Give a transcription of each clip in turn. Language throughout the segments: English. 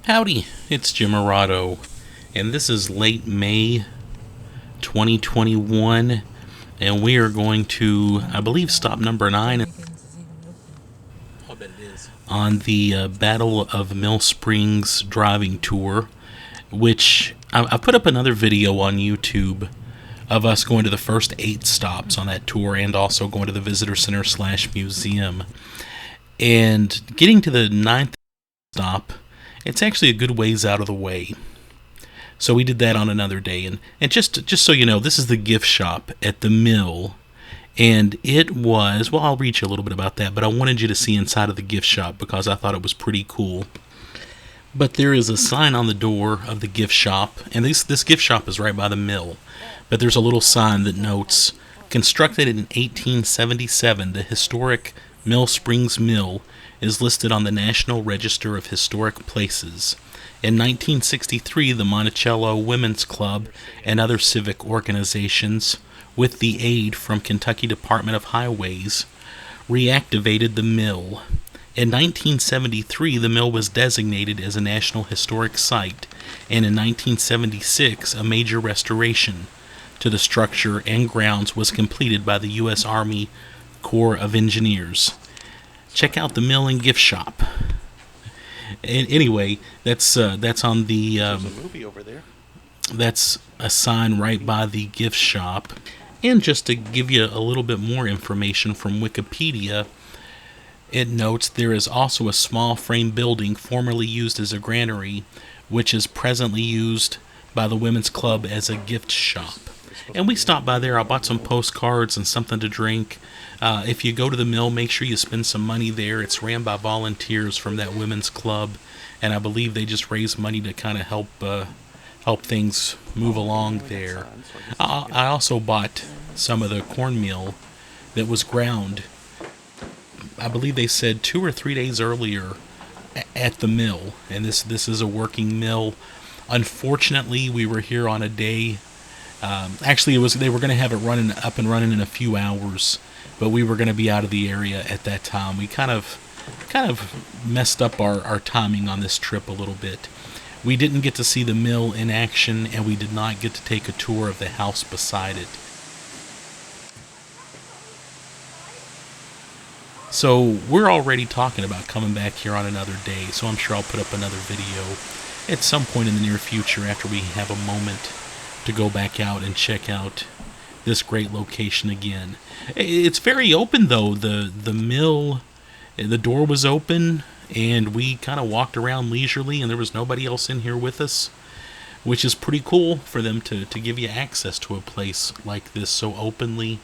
Howdy, it's Jim Arado, and this is late May 2021, and we are going to, I believe, stop number 9 on the Battle of Mill Springs driving tour, which I put up another video on YouTube of us going to the first 8 stops on that tour and also going to the visitor center / museum. And getting to the 9th stop, it's actually a good ways out of the way. So we did that on another day. And just so you know, this is the gift shop at the mill. And it was, well, I'll read you a little bit about that, but I wanted you to see inside of the gift shop because I thought it was pretty cool. But there is a sign on the door of the gift shop, and this gift shop is right by the mill. But there's a little sign that notes, constructed in 1877, the historic Mill Springs Mill is listed on the National Register of Historic Places. In 1963, the Monticello Women's Club and other civic organizations, with the aid from Kentucky Department of Highways, reactivated the mill. In 1973, the mill was designated as a National Historic Site, and in 1976, a major restoration to the structure and grounds was completed by the U.S. Army Corps of Engineers. Check out the mill and gift shop. And anyway, that's on the. There's a movie over there. That's a sign right by the gift shop. And just to give you a little bit more information from Wikipedia, it notes there is also a small frame building formerly used as a granary, which is presently used by the Women's Club as a gift shop. And we stopped by there. I bought some postcards and something to drink. If you go to the mill, make sure you spend some money there. It's ran by volunteers from that women's club, and I believe they just raise money to kind of help things move along there. I also bought some of the cornmeal that was ground. I believe they said 2 or 3 days earlier at the mill, and this is a working mill. Unfortunately, we were here on a day. Actually, they were going to have it up and running in a few hours, but we were going to be out of the area at that time. We kind of messed up our timing on this trip a little bit. We didn't get to see the mill in action, and we did not get to take a tour of the house beside it. So we're already talking about coming back here on another day, so I'm sure I'll put up another video at some point in the near future after we have a moment to go back out and check out this great location again. It's very open though. The mill, the door was open, and we kind of walked around leisurely, and there was nobody else in here with us, which is pretty cool for them to give you access to a place like this so openly.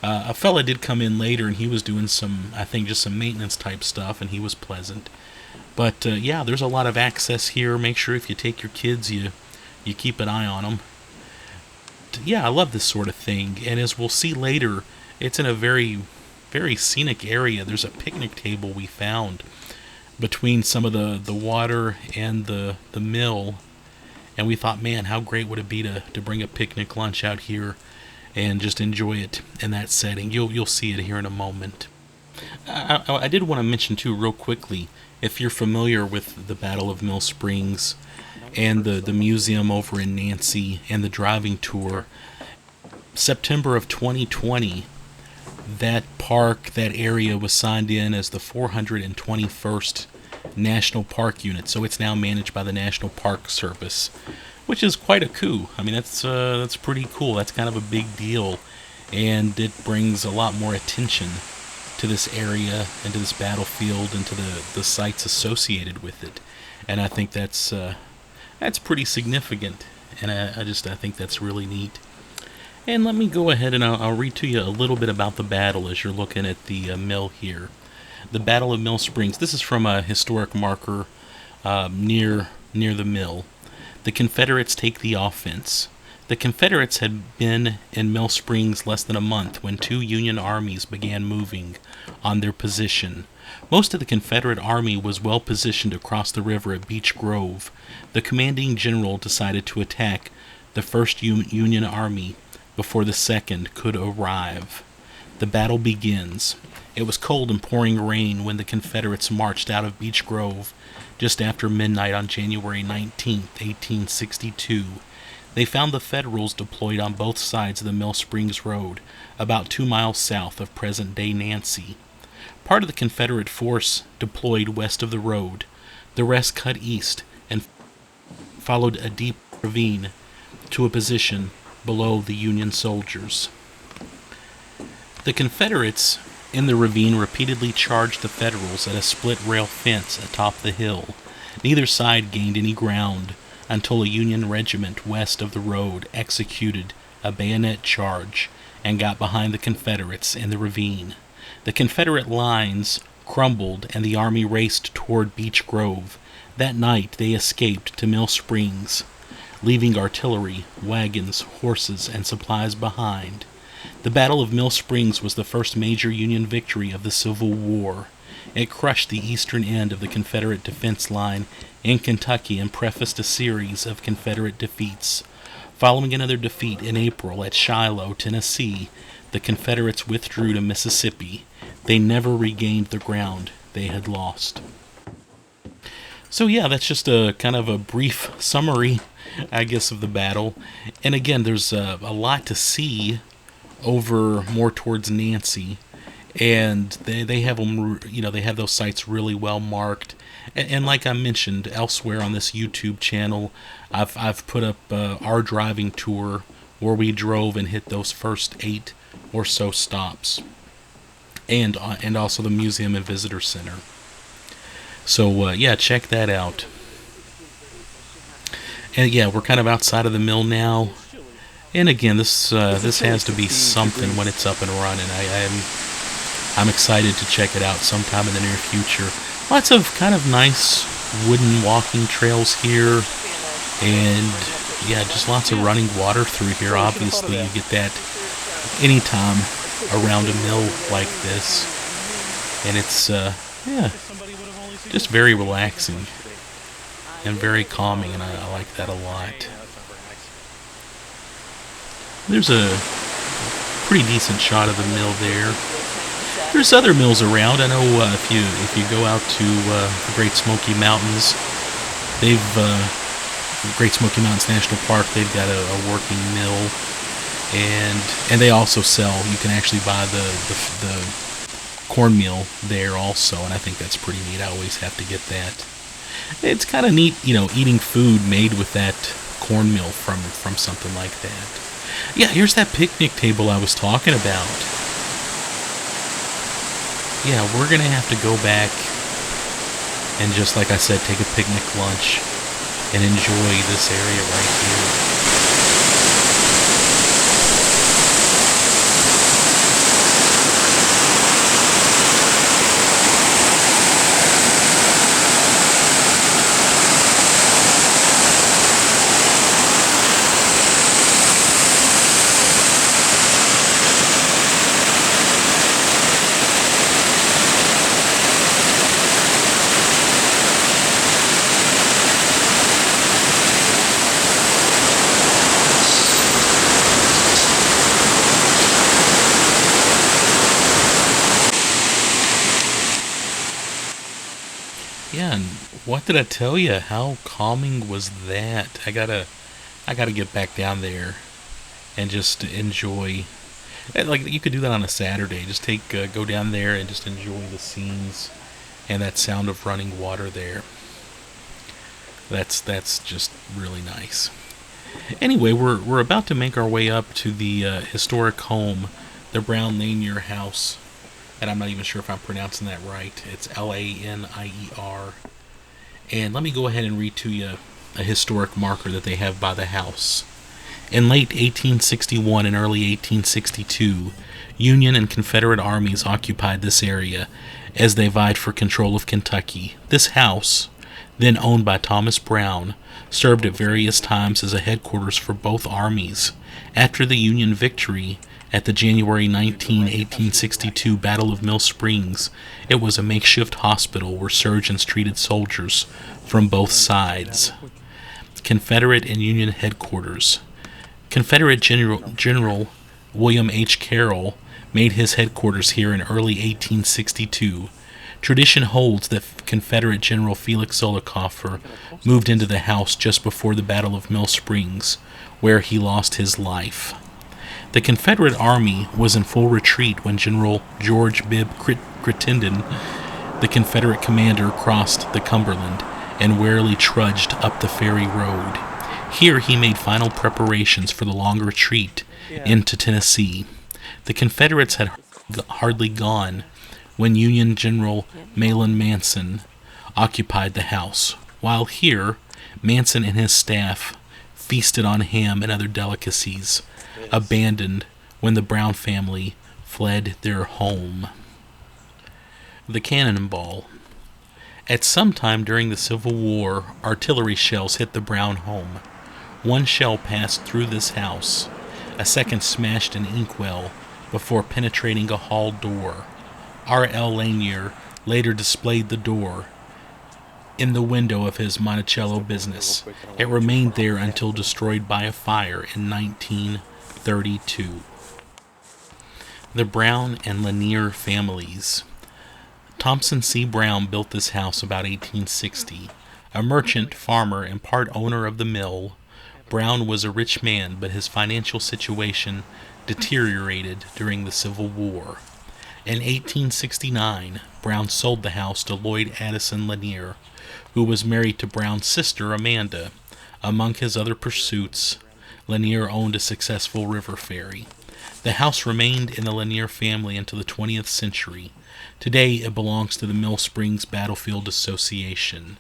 A fella did come in later, and he was doing some maintenance type stuff, and he was pleasant. But yeah, there's a lot of access here. Make sure if you take your kids, you keep an eye on them. Yeah, I love this sort of thing, and as we'll see later, it's in a very, very scenic area. There's a picnic table we found between some of the water and the mill, and we thought, man, how great would it be to bring a picnic lunch out here and just enjoy it in that setting. You'll see it here in a moment. I did want to mention too, real quickly, if you're familiar with the Battle of Mill Springs and the museum over in Nancy and the driving tour, September of 2020, that area was signed in as the 421st National Park Unit, so it's now managed by the National Park Service, which is quite a coup. I mean, that's pretty cool. That's kind of a big deal, and it brings a lot more attention to this area and to this battlefield and to the sites associated with it, and I think that's pretty significant, and I think that's really neat. And let me go ahead and I'll read to you a little bit about the battle as you're looking at the mill here. The Battle of Mill Springs. This is from a historic marker near the mill. The Confederates take the offense. The Confederates had been in Mill Springs less than a month when 2 Union armies began moving on their position. Most of the Confederate army was well positioned across the river at Beech Grove. The commanding general decided to attack the 1st Union Army before the 2nd could arrive. The battle begins. It was cold and pouring rain when the Confederates marched out of Beech Grove just after midnight on January 19th, 1862. They found the Federals deployed on both sides of the Mill Springs Road, about 2 miles south of present-day Nancy. Part of the Confederate force deployed west of the road. The rest cut east and followed a deep ravine to a position below the Union soldiers. The Confederates in the ravine repeatedly charged the Federals at a split-rail fence atop the hill. Neither side gained any ground until a Union regiment west of the road executed a bayonet charge and got behind the Confederates in the ravine. The Confederate lines crumbled and the army raced toward Beech Grove. That night they escaped to Mill Springs, leaving artillery, wagons, horses, and supplies behind. The Battle of Mill Springs was the first major Union victory of the Civil War. It crushed the eastern end of the Confederate defense line in Kentucky and prefaced a series of Confederate defeats. Following another defeat in April at Shiloh, Tennessee, the Confederates withdrew to Mississippi. They never regained the ground they had lost. So yeah, that's just a kind of a brief summary, I guess, of the battle. And again, there's a lot to see over more towards Nancy, and they have them, they have those sites really well marked. And like I mentioned elsewhere on this YouTube channel, I've put up our driving tour where we drove and hit those first 8 or so stops, and also the museum and visitor center. So yeah, check that out. And yeah, we're kind of outside of the mill now. And again, this has to be something when it's up and running. I'm excited to check it out sometime in the near future. Lots of kind of nice wooden walking trails here, and yeah, just lots of running water through here. Obviously, you get that anytime around a mill like this, and it's yeah, just very relaxing and very calming, and I like that a lot. There's a pretty decent shot of the mill there. There's other mills around. I know if you go out to the Great Smoky Mountains, Great Smoky Mountains National Park, they've got a working mill, and they also sell. You can actually buy the cornmeal there also, and I think that's pretty neat. I always have to get that. It's kind of neat, eating food made with that cornmeal from something like that. Yeah, here's that picnic table I was talking about. Yeah, we're going to have to go back and, just like I said, take a picnic lunch and enjoy this area right here. Yeah, and what did I tell you? How calming was that? I gotta get back down there and just enjoy. Like, you could do that on a Saturday. Just go down there and just enjoy the scenes and that sound of running water there. That's just really nice. Anyway, we're about to make our way up to the historic home, the Brown Lanier House. And I'm not even sure if I'm pronouncing that right. It's Lanier. And let me go ahead and read to you a historic marker that they have by the house. In late 1861 and early 1862, Union and Confederate armies occupied this area as they vied for control of Kentucky. This house, then owned by Thomas Brown, served at various times as a headquarters for both armies. After the Union victory at the January 19, 1862 Battle of Mill Springs, it was a makeshift hospital where surgeons treated soldiers from both sides. Confederate and Union headquarters. Confederate General William H. Carroll made his headquarters here in early 1862. Tradition holds that Confederate General Felix Zollicoffer moved into the house just before the Battle of Mill Springs, where he lost his life. The Confederate Army was in full retreat when General George Bibb Crittenden, the Confederate commander, crossed the Cumberland and warily trudged up the Ferry Road. Here he made final preparations for the long retreat into Tennessee. The Confederates had hardly gone when Union General Mahlon Manson occupied the house. While here, Manson and his staff feasted on ham and other delicacies, abandoned when the Brown family fled their home. The Cannonball. At some time during the Civil War, artillery shells hit the Brown home. One shell passed through this house. A second smashed an inkwell before penetrating a hall door. R.L. Lanier later displayed the door in the window of his Monticello business. It remained there until destroyed by a fire in 1932. The Brown and Lanier families. Thompson C. Brown built this house about 1860. A merchant, farmer, and part owner of the mill, Brown was a rich man, but his financial situation deteriorated during the Civil War. In 1869, Brown sold the house to Lloyd Addison Lanier, who was married to Brown's sister, Amanda. Among his other pursuits, Lanier owned a successful river ferry. The house remained in the Lanier family until the 20th century. Today, it belongs to the Mill Springs Battlefield Association.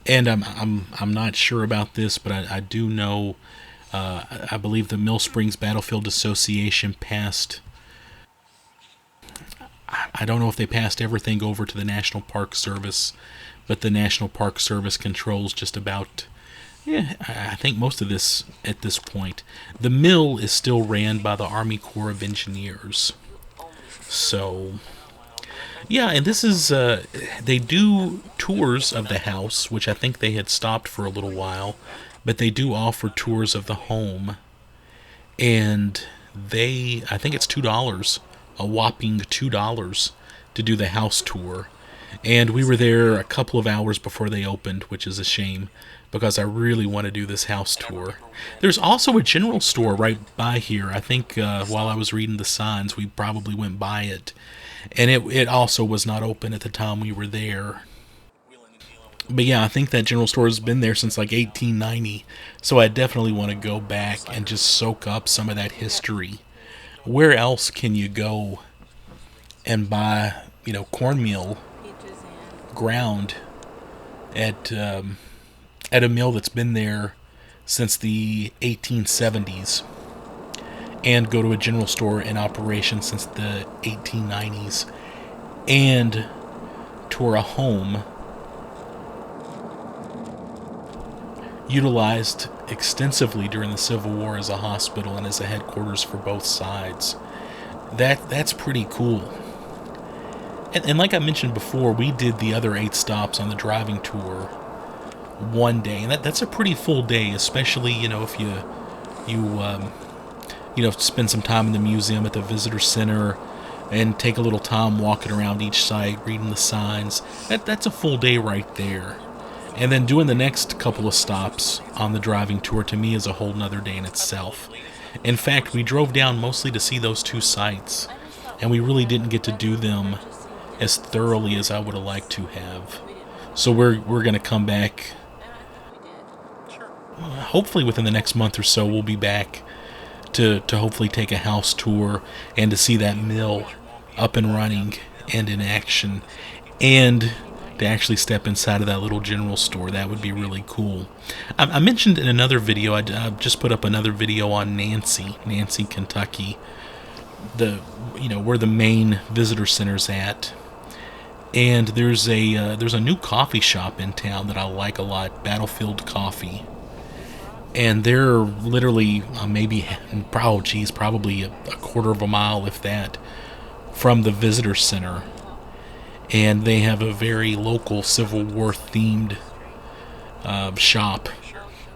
And I'm not sure about this, but I do know, I believe the Mill Springs Battlefield Association passed, I don't know if they passed everything over to the National Park Service, but the National Park Service controls just about, I think most of this at this point. The mill is still ran by the Army Corps of Engineers. So, yeah, and this is, they do tours of the house, which I think they had stopped for a little while, but they do offer tours of the home, and I think it's $2, a whopping $2 to do the house tour. And we were there a couple of hours before they opened, which is a shame because I really want to do this house tour. There's also a general store right by here. I think while I was reading the signs, we probably went by it. And it also was not open at the time we were there. But yeah, I think that general store has been there since like 1890. So I definitely want to go back and just soak up some of that history. Where else can you go and buy, cornmeal ground at a mill that's been there since the 1870s, and go to a general store in operation since the 1890s, and tour a home utilized extensively during the Civil War as a hospital and as a headquarters for both sides. That's pretty cool. And like I mentioned before, we did the other 8 stops on the driving tour one day, and that's a pretty full day, especially if you spend some time in the museum at the visitor center and take a little time walking around each site, reading the signs. That's a full day right there. And then doing the next couple of stops on the driving tour, to me, is a whole nother day in itself. In fact, we drove down mostly to see those 2 sites, and we really didn't get to do them as thoroughly as I would have liked to have. So we're going to come back, hopefully within the next month or so. We'll be back to hopefully take a house tour and to see that mill up and running and in action, and to actually step inside of that little general store. That would be really cool. I mentioned in another video, I just put up another video on Nancy, Kentucky, where the main visitor center's at. And there's a new coffee shop in town that I like a lot, Battlefield Coffee. And they're literally probably a quarter of a mile, if that, from the visitor center. And they have a very local Civil War themed shop,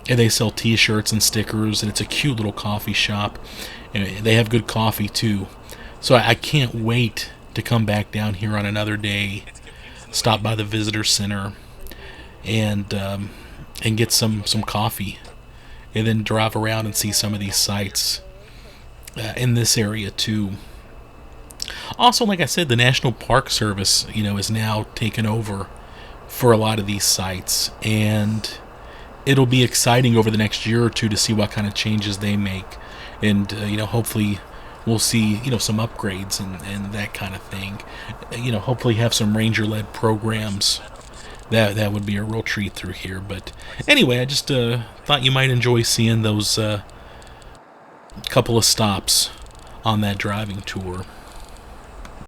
and they sell t-shirts and stickers, and it's a cute little coffee shop, and they have good coffee too. So I can't wait to come back down here on another day, stop by the visitor center, and get some coffee, and then drive around and see some of these sites in this area too. Also, like I said, the National Park Service, is now taken over for a lot of these sites, and it'll be exciting over the next year or two to see what kind of changes they make, and hopefully we'll see some upgrades and that kind of thing. Hopefully have some ranger-led programs. That would be a real treat through here. But anyway, I just thought you might enjoy seeing those couple of stops on that driving tour.